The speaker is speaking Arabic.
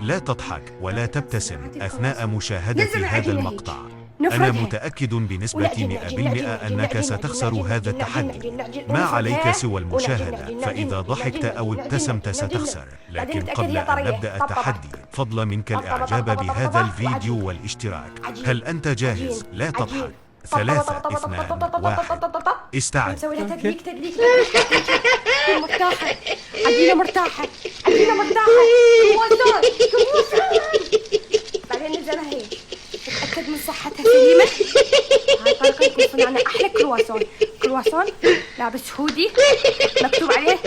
لا تضحك ولا تبتسم أثناء مشاهدة نزل هذا عجينة المقطع. هيك. أنا نفردها. متأكد بنسبة ونعجن 100% أنك ستخسر هذا التحدي. ما عليك سوى المشاهدة، فإذا ضحكت أو ابتسمت ستخسر. لكن قبل أن نبدأ التحدي، فضل منك الإعجاب بهذا الفيديو والاشتراك. هل أنت جاهز؟ لا تضحك. 3 2 1 استعد. نسوي لها تدليك تدليك تكون مرتاحة. عجينة مرتاحة. عجينة مرتاحة. كرواسون كرواسون. بعدين نزلها هيك. تتأكد من صحتها سليمة. هاي الطريقة يكون صنعنا أحلى كرواسون. كرواسون لابس هودي مكتوب عليه